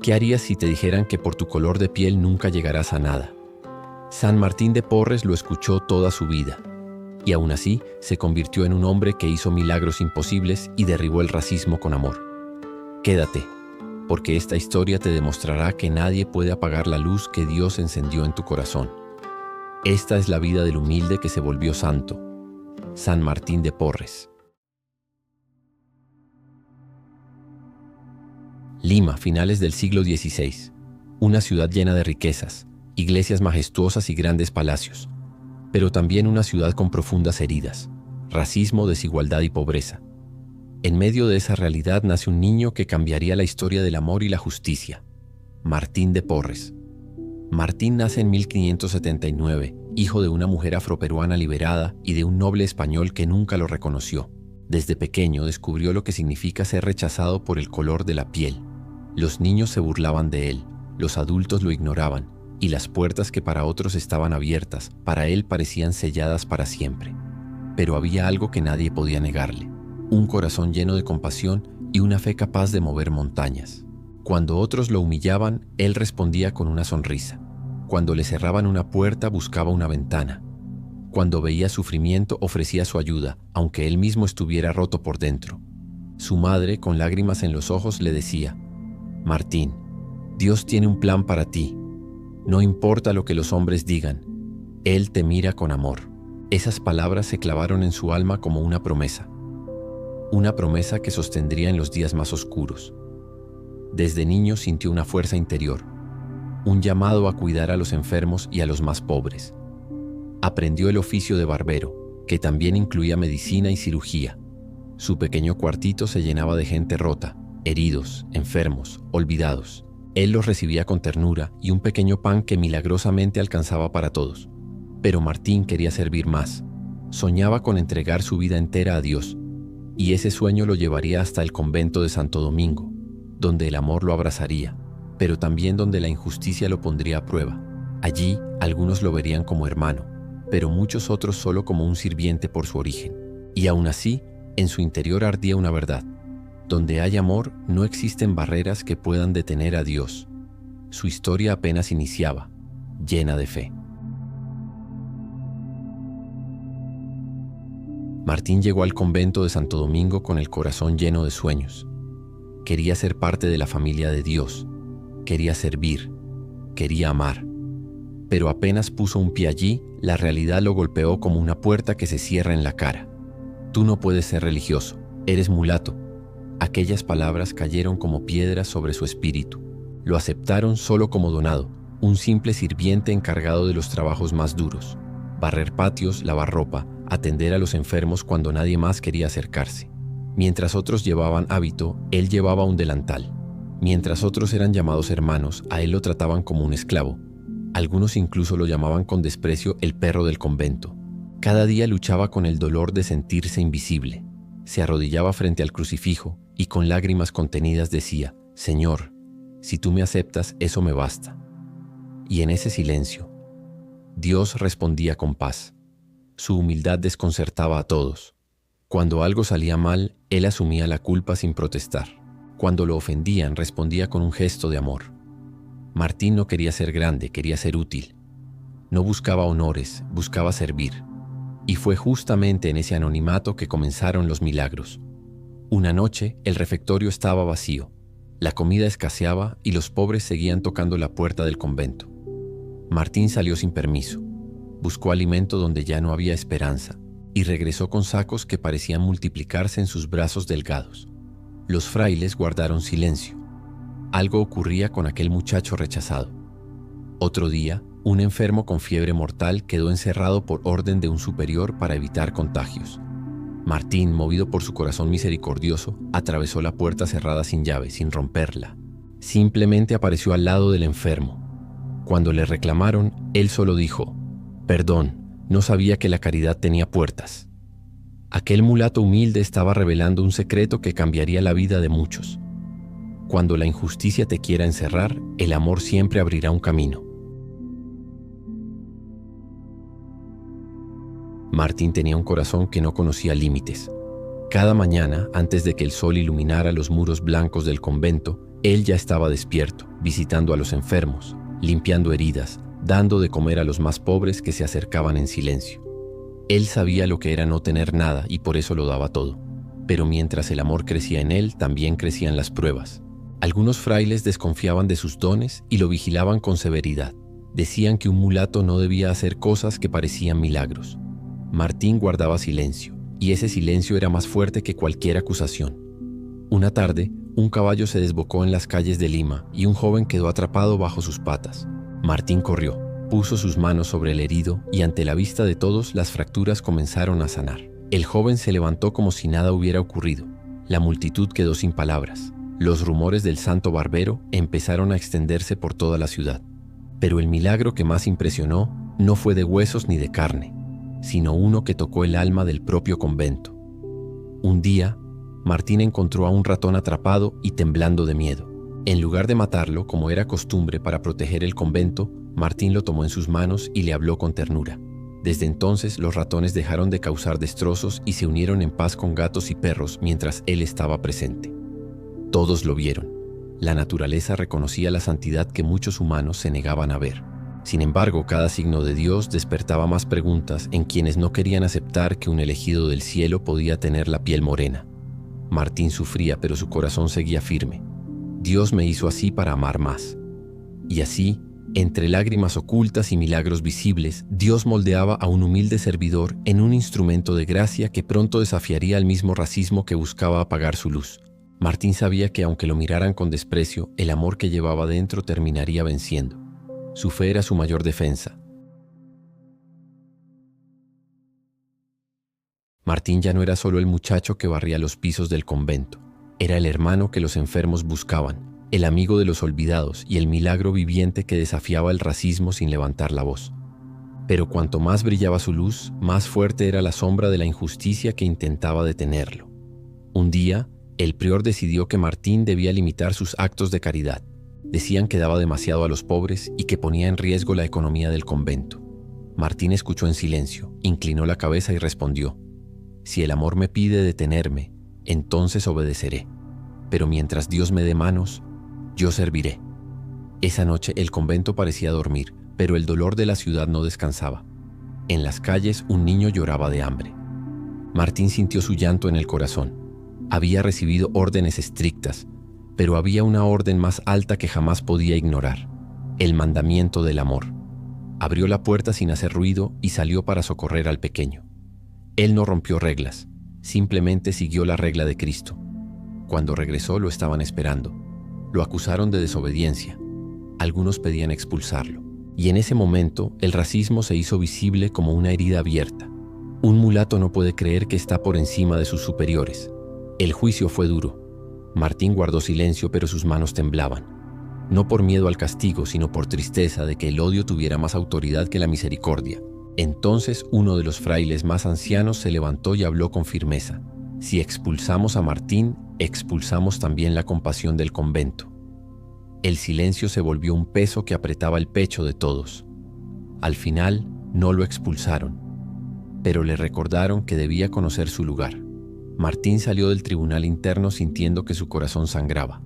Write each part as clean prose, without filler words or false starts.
¿Qué harías si te dijeran que por tu color de piel nunca llegarás a nada? San Martín de Porres lo escuchó toda su vida, y aún así se convirtió en un hombre que hizo milagros imposibles y derribó el racismo con amor. Quédate, porque esta historia te demostrará que nadie puede apagar la luz que Dios encendió en tu corazón. Esta es la vida del humilde que se volvió santo, San Martín de Porres. Lima, finales del siglo XVI. Una ciudad llena de riquezas, iglesias majestuosas y grandes palacios, pero también una ciudad con profundas heridas, racismo, desigualdad y pobreza. En medio de esa realidad nace un niño que cambiaría la historia del amor y la justicia, Martín de Porres. Martín nace en 1579, hijo de una mujer afroperuana liberada y de un noble español que nunca lo reconoció. Desde pequeño descubrió lo que significa ser rechazado por el color de la piel. Los niños se burlaban de él, los adultos lo ignoraban, y las puertas que para otros estaban abiertas, para él parecían selladas para siempre. Pero había algo que nadie podía negarle: un corazón lleno de compasión y una fe capaz de mover montañas. Cuando otros lo humillaban, él respondía con una sonrisa. Cuando le cerraban una puerta, buscaba una ventana. Cuando veía sufrimiento, ofrecía su ayuda, aunque él mismo estuviera roto por dentro. Su madre, con lágrimas en los ojos, le decía: Martín, Dios tiene un plan para ti. No importa lo que los hombres digan, Él te mira con amor. Esas palabras se clavaron en su alma como una promesa que sostendría en los días más oscuros. Desde niño sintió una fuerza interior, un llamado a cuidar a los enfermos y a los más pobres. Aprendió el oficio de barbero, que también incluía medicina y cirugía. Su pequeño cuartito se llenaba de gente rota, heridos, enfermos, olvidados. Él los recibía con ternura y un pequeño pan que milagrosamente alcanzaba para todos. Pero Martín quería servir más. Soñaba con entregar su vida entera a Dios, y ese sueño lo llevaría hasta el convento de Santo Domingo, donde el amor lo abrazaría, pero también donde la injusticia lo pondría a prueba. Allí, algunos lo verían como hermano, pero muchos otros solo como un sirviente por su origen. Y aún así, en su interior ardía una verdad: donde hay amor, no existen barreras que puedan detener a Dios. Su historia apenas iniciaba, llena de fe. Martín llegó al convento de Santo Domingo con el corazón lleno de sueños. Quería ser parte de la familia de Dios, quería servir, quería amar. Pero apenas puso un pie allí, la realidad lo golpeó como una puerta que se cierra en la cara. Tú no puedes ser religioso, eres mulato. Aquellas palabras cayeron como piedras sobre su espíritu. Lo aceptaron solo como donado, un simple sirviente encargado de los trabajos más duros: barrer patios, lavar ropa, atender a los enfermos cuando nadie más quería acercarse. Mientras otros llevaban hábito, él llevaba un delantal. Mientras otros eran llamados hermanos, a él lo trataban como un esclavo. Algunos incluso lo llamaban con desprecio el perro del convento. Cada día luchaba con el dolor de sentirse invisible. Se arrodillaba frente al crucifijo y con lágrimas contenidas decía: Señor, si tú me aceptas, eso me basta. Y en ese silencio, Dios respondía con paz. Su humildad desconcertaba a todos. Cuando algo salía mal, él asumía la culpa sin protestar. Cuando lo ofendían, respondía con un gesto de amor. Martín no quería ser grande, quería ser útil. No buscaba honores, buscaba servir. Y fue justamente en ese anonimato que comenzaron los milagros. Una noche, el refectorio estaba vacío. La comida escaseaba y los pobres seguían tocando la puerta del convento. Martín salió sin permiso. Buscó alimento donde ya no había esperanza y regresó con sacos que parecían multiplicarse en sus brazos delgados. Los frailes guardaron silencio. Algo ocurría con aquel muchacho rechazado. Otro día, un enfermo con fiebre mortal quedó encerrado por orden de un superior para evitar contagios. Martín, movido por su corazón misericordioso, atravesó la puerta cerrada sin llave, sin romperla. Simplemente apareció al lado del enfermo. Cuando le reclamaron, él solo dijo: «Perdón, no sabía que la caridad tenía puertas». Aquel mulato humilde estaba revelando un secreto que cambiaría la vida de muchos. Cuando la injusticia te quiera encerrar, el amor siempre abrirá un camino. Martín tenía un corazón que no conocía límites. Cada mañana, antes de que el sol iluminara los muros blancos del convento, Él ya estaba despierto, visitando a los enfermos, limpiando heridas, dando de comer a los más pobres que se acercaban en silencio. Él sabía lo que era no tener nada y por eso lo daba todo. Pero mientras el amor crecía en él, también crecían las pruebas. Algunos frailes desconfiaban de sus dones y lo vigilaban con severidad. Decían que un mulato no debía hacer cosas que parecían milagros. Martín guardaba silencio, y ese silencio era más fuerte que cualquier acusación. Una tarde, un caballo se desbocó en las calles de Lima y un joven quedó atrapado bajo sus patas. Martín corrió, puso sus manos sobre el herido y ante la vista de todos las fracturas comenzaron a sanar. El joven se levantó como si nada hubiera ocurrido. La multitud quedó sin palabras. Los rumores del santo barbero empezaron a extenderse por toda la ciudad. Pero el milagro que más impresionó no fue de huesos ni de carne, sino uno que tocó el alma del propio convento. Un día, Martín encontró a un ratón atrapado y temblando de miedo. En lugar de matarlo, como era costumbre para proteger el convento, Martín lo tomó en sus manos y le habló con ternura. Desde entonces, los ratones dejaron de causar destrozos y se unieron en paz con gatos y perros mientras él estaba presente. Todos lo vieron. La naturaleza reconocía la santidad que muchos humanos se negaban a ver. Sin embargo, cada signo de Dios despertaba más preguntas en quienes no querían aceptar que un elegido del cielo podía tener la piel morena. Martín sufría, pero su corazón seguía firme. Dios me hizo así para amar más. Y así, entre lágrimas ocultas y milagros visibles, Dios moldeaba a un humilde servidor en un instrumento de gracia que pronto desafiaría al mismo racismo que buscaba apagar su luz. Martín sabía que aunque lo miraran con desprecio, el amor que llevaba dentro terminaría venciendo. Su fe era su mayor defensa. Martín ya no era solo el muchacho que barría los pisos del convento. Era el hermano que los enfermos buscaban, el amigo de los olvidados y el milagro viviente que desafiaba el racismo sin levantar la voz. Pero cuanto más brillaba su luz, más fuerte era la sombra de la injusticia que intentaba detenerlo. Un día, el prior decidió que Martín debía limitar sus actos de caridad. Decían que daba demasiado a los pobres y que ponía en riesgo la economía del convento. Martín escuchó en silencio, inclinó la cabeza y respondió: «Si el amor me pide detenerme, entonces obedeceré. Pero mientras Dios me dé manos, yo serviré». Esa noche el convento parecía dormir, pero el dolor de la ciudad no descansaba. En las calles un niño lloraba de hambre. Martín sintió su llanto en el corazón. Había recibido órdenes estrictas, pero había una orden más alta que jamás podía ignorar: el mandamiento del amor. Abrió la puerta sin hacer ruido y salió para socorrer al pequeño. Él no rompió reglas, simplemente siguió la regla de Cristo. Cuando regresó lo estaban esperando. Lo acusaron de desobediencia. Algunos pedían expulsarlo. Y en ese momento el racismo se hizo visible como una herida abierta. Un mulato no puede creer que está por encima de sus superiores. El juicio fue duro. Martín guardó silencio, pero sus manos temblaban. No por miedo al castigo, sino por tristeza de que el odio tuviera más autoridad que la misericordia. Entonces uno de los frailes más ancianos se levantó y habló con firmeza: «Si expulsamos a Martín, expulsamos también la compasión del convento». El silencio se volvió un peso que apretaba el pecho de todos. Al final, no lo expulsaron, pero le recordaron que debía conocer su lugar. Martín salió del tribunal interno sintiendo que su corazón sangraba.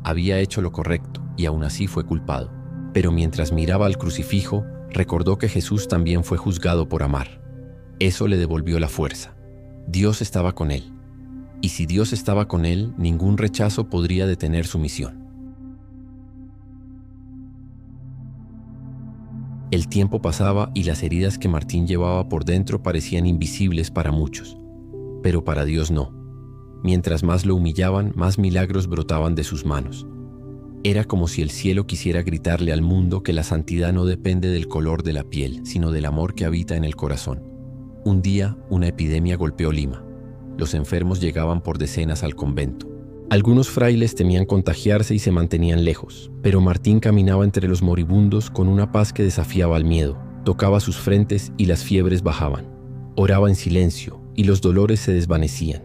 Había hecho lo correcto y aún así fue culpado. Pero mientras miraba al crucifijo, recordó que Jesús también fue juzgado por amar. Eso le devolvió la fuerza. Dios estaba con él. Y si Dios estaba con él, ningún rechazo podría detener su misión. El tiempo pasaba y las heridas que Martín llevaba por dentro parecían invisibles para muchos. Pero para Dios no. Mientras más lo humillaban, más milagros brotaban de sus manos. Era como si el cielo quisiera gritarle al mundo que la santidad no depende del color de la piel, sino del amor que habita en el corazón. Un día, una epidemia golpeó Lima. Los enfermos llegaban por decenas al convento. Algunos frailes temían contagiarse y se mantenían lejos, pero Martín caminaba entre los moribundos con una paz que desafiaba al miedo. Tocaba sus frentes y las fiebres bajaban. Oraba en silencio y los dolores se desvanecían.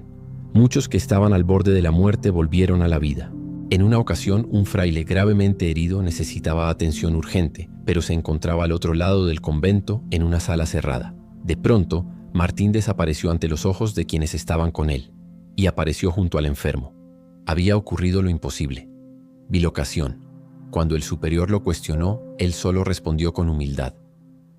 Muchos que estaban al borde de la muerte volvieron a la vida. En una ocasión, un fraile gravemente herido necesitaba atención urgente, pero se encontraba al otro lado del convento en una sala cerrada. De pronto, Martín desapareció ante los ojos de quienes estaban con él y apareció junto al enfermo. Había ocurrido lo imposible. Bilocación. Cuando el superior lo cuestionó, él solo respondió con humildad: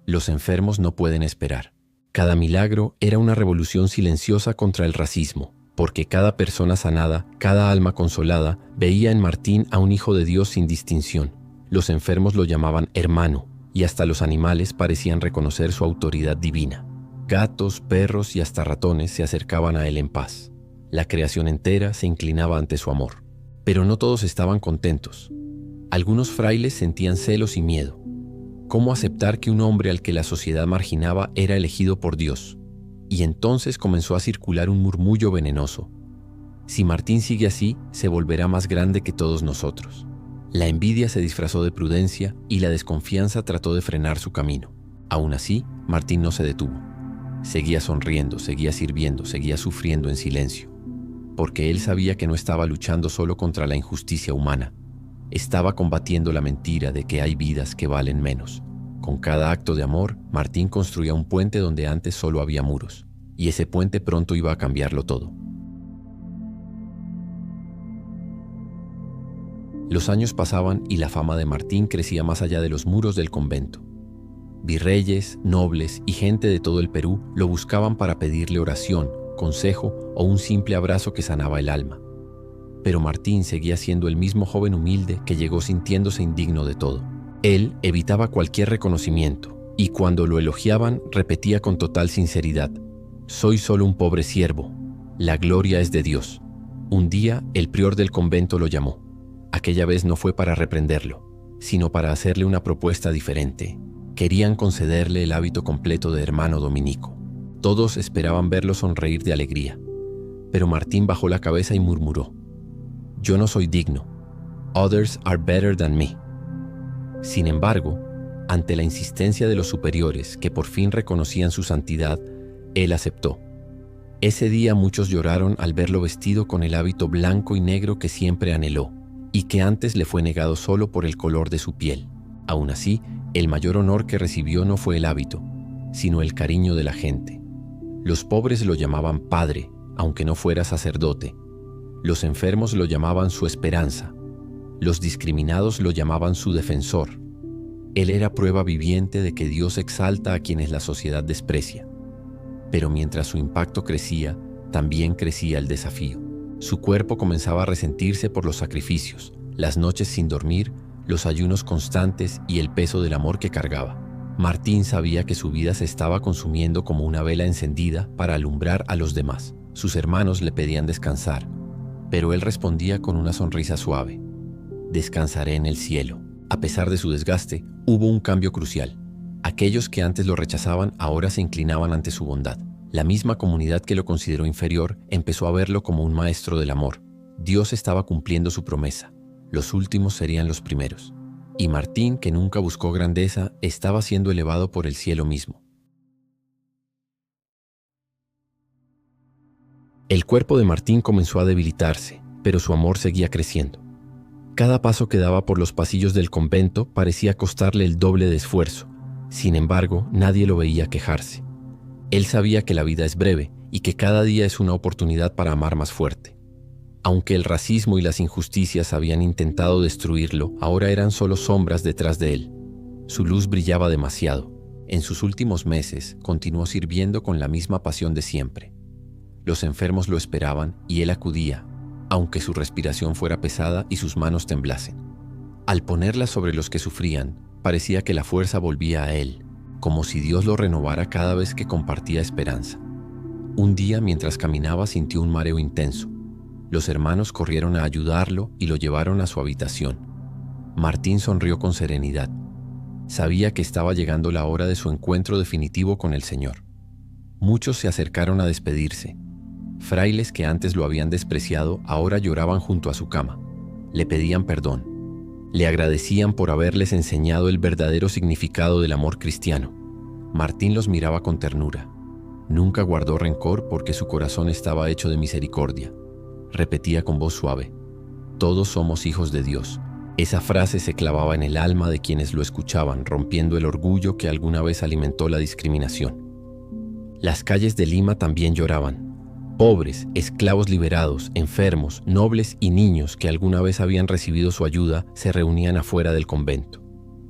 los enfermos no pueden esperar. Cada milagro era una revolución silenciosa contra el racismo, porque cada persona sanada, cada alma consolada, veía en Martín a un hijo de Dios sin distinción. Los enfermos lo llamaban hermano, y hasta los animales parecían reconocer su autoridad divina. Gatos, perros y hasta ratones se acercaban a él en paz. La creación entera se inclinaba ante su amor. Pero no todos estaban contentos. Algunos frailes sentían celos y miedo. ¿Cómo aceptar que un hombre al que la sociedad marginaba era elegido por Dios? Y entonces comenzó a circular un murmullo venenoso: si Martín sigue así, se volverá más grande que todos nosotros. La envidia se disfrazó de prudencia y la desconfianza trató de frenar su camino. Aún así, Martín no se detuvo. Seguía sonriendo, seguía sirviendo, seguía sufriendo en silencio, porque él sabía que no estaba luchando solo contra la injusticia humana. Estaba combatiendo la mentira de que hay vidas que valen menos. Con cada acto de amor, Martín construía un puente donde antes solo había muros, y ese puente pronto iba a cambiarlo todo. Los años pasaban y la fama de Martín crecía más allá de los muros del convento. Virreyes, nobles y gente de todo el Perú lo buscaban para pedirle oración, consejo o un simple abrazo que sanaba el alma. Pero Martín seguía siendo el mismo joven humilde que llegó sintiéndose indigno de todo. Él evitaba cualquier reconocimiento y cuando lo elogiaban repetía con total sinceridad: soy solo un pobre siervo, la gloria es de Dios. Un día el prior del convento lo llamó. Aquella vez no fue para reprenderlo, sino para hacerle una propuesta diferente. Querían concederle el hábito completo de hermano dominico. Todos esperaban verlo sonreír de alegría, pero Martín bajó la cabeza y murmuró: yo no soy digno. Others are better than me. Sin embargo, ante la insistencia de los superiores que por fin reconocían su santidad, él aceptó. Ese día muchos lloraron al verlo vestido con el hábito blanco y negro que siempre anheló, y que antes le fue negado solo por el color de su piel. Aún así, el mayor honor que recibió no fue el hábito, sino el cariño de la gente. Los pobres lo llamaban padre, aunque no fuera sacerdote. Los enfermos lo llamaban su esperanza. Los discriminados lo llamaban su defensor. Él era prueba viviente de que Dios exalta a quienes la sociedad desprecia. Pero mientras su impacto crecía, también crecía el desafío. Su cuerpo comenzaba a resentirse por los sacrificios, las noches sin dormir, los ayunos constantes y el peso del amor que cargaba. Martín sabía que su vida se estaba consumiendo como una vela encendida para alumbrar a los demás. Sus hermanos le pedían descansar, pero él respondía con una sonrisa suave: descansaré en el cielo. A pesar de su desgaste, hubo un cambio crucial. Aquellos que antes lo rechazaban ahora se inclinaban ante su bondad. La misma comunidad que lo consideró inferior empezó a verlo como un maestro del amor. Dios estaba cumpliendo su promesa. Los últimos serían los primeros. Y Martín, que nunca buscó grandeza, estaba siendo elevado por el cielo mismo. El cuerpo de Martín comenzó a debilitarse, pero su amor seguía creciendo. Cada paso que daba por los pasillos del convento parecía costarle el doble de esfuerzo. Sin embargo, nadie lo veía quejarse. Él sabía que la vida es breve y que cada día es una oportunidad para amar más fuerte. Aunque el racismo y las injusticias habían intentado destruirlo, ahora eran solo sombras detrás de él. Su luz brillaba demasiado. En sus últimos meses, continuó sirviendo con la misma pasión de siempre. Los enfermos lo esperaban y él acudía, aunque su respiración fuera pesada y sus manos temblasen. Al ponerlas sobre los que sufrían, parecía que la fuerza volvía a él, como si Dios lo renovara cada vez que compartía esperanza. Un día, mientras caminaba, sintió un mareo intenso. Los hermanos corrieron a ayudarlo y lo llevaron a su habitación. Martín sonrió con serenidad. Sabía que estaba llegando la hora de su encuentro definitivo con el Señor. Muchos se acercaron a despedirse. Frailes que antes lo habían despreciado ahora lloraban junto a su cama. Le pedían perdón. Le agradecían por haberles enseñado el verdadero significado del amor cristiano. Martín los miraba con ternura. Nunca guardó rencor porque su corazón estaba hecho de misericordia. Repetía con voz suave: todos somos hijos de Dios. Esa frase se clavaba en el alma de quienes lo escuchaban, rompiendo el orgullo que alguna vez alimentó la discriminación. Las calles de Lima también lloraban. Pobres, esclavos liberados, enfermos, nobles y niños que alguna vez habían recibido su ayuda se reunían afuera del convento.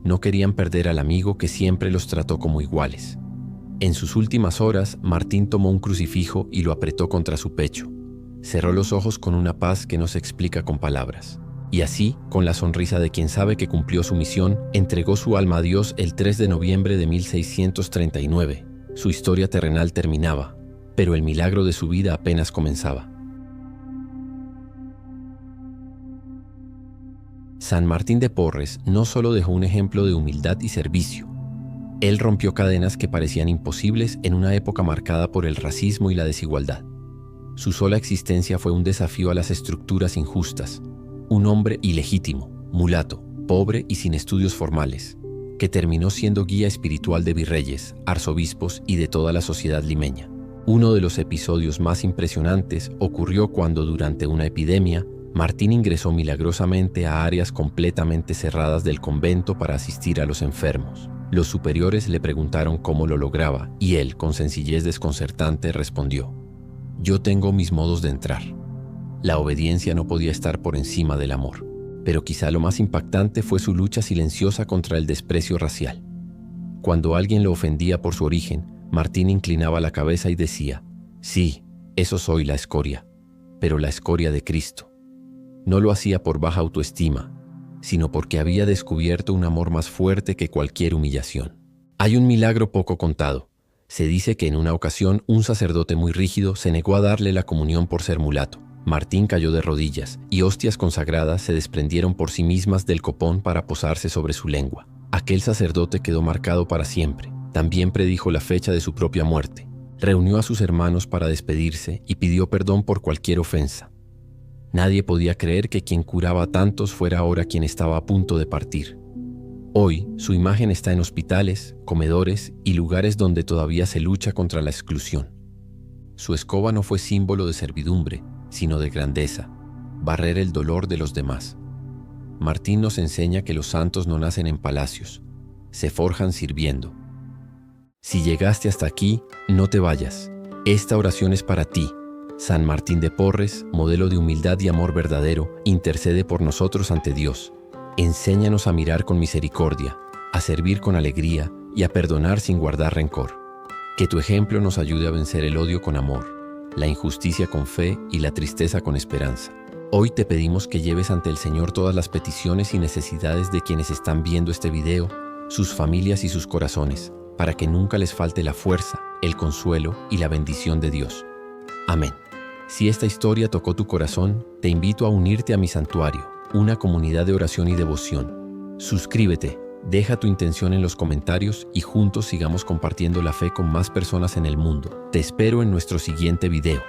No querían perder al amigo que siempre los trató como iguales. En sus últimas horas, Martín tomó un crucifijo y lo apretó contra su pecho. Cerró los ojos con una paz que no se explica con palabras. Y así, con la sonrisa de quien sabe que cumplió su misión, entregó su alma a Dios el 3 de noviembre de 1639. Su historia terrenal terminaba, pero el milagro de su vida apenas comenzaba. San Martín de Porres no solo dejó un ejemplo de humildad y servicio. Él rompió cadenas que parecían imposibles en una época marcada por el racismo y la desigualdad. Su sola existencia fue un desafío a las estructuras injustas. Un hombre ilegítimo, mulato, pobre y sin estudios formales, que terminó siendo guía espiritual de virreyes, arzobispos y de toda la sociedad limeña. Uno de los episodios más impresionantes ocurrió cuando, durante una epidemia, Martín ingresó milagrosamente a áreas completamente cerradas del convento para asistir a los enfermos. Los superiores le preguntaron cómo lo lograba y él, con sencillez desconcertante, respondió: «Yo tengo mis modos de entrar». La obediencia no podía estar por encima del amor, pero quizá lo más impactante fue su lucha silenciosa contra el desprecio racial. Cuando alguien lo ofendía por su origen, Martín inclinaba la cabeza y decía: «Sí, eso soy, la escoria, pero la escoria de Cristo». No lo hacía por baja autoestima, sino porque había descubierto un amor más fuerte que cualquier humillación. Hay un milagro poco contado. Se dice que en una ocasión un sacerdote muy rígido se negó a darle la comunión por ser mulato. Martín cayó de rodillas y hostias consagradas se desprendieron por sí mismas del copón para posarse sobre su lengua. Aquel sacerdote quedó marcado para siempre. También predijo la fecha de su propia muerte. Reunió a sus hermanos para despedirse y pidió perdón por cualquier ofensa. Nadie podía creer que quien curaba a tantos fuera ahora quien estaba a punto de partir. Hoy, su imagen está en hospitales, comedores y lugares donde todavía se lucha contra la exclusión. Su escoba no fue símbolo de servidumbre, sino de grandeza, barrer el dolor de los demás. Martín nos enseña que los santos no nacen en palacios, se forjan sirviendo. Si llegaste hasta aquí, no te vayas. Esta oración es para ti. San Martín de Porres, modelo de humildad y amor verdadero, intercede por nosotros ante Dios. Enséñanos a mirar con misericordia, a servir con alegría y a perdonar sin guardar rencor. Que tu ejemplo nos ayude a vencer el odio con amor, la injusticia con fe y la tristeza con esperanza. Hoy te pedimos que lleves ante el Señor todas las peticiones y necesidades de quienes están viendo este video, sus familias y sus corazones, para que nunca les falte la fuerza, el consuelo y la bendición de Dios. Amén. Si esta historia tocó tu corazón, te invito a unirte a mi santuario, una comunidad de oración y devoción. Suscríbete, deja tu intención en los comentarios y juntos sigamos compartiendo la fe con más personas en el mundo. Te espero en nuestro siguiente video.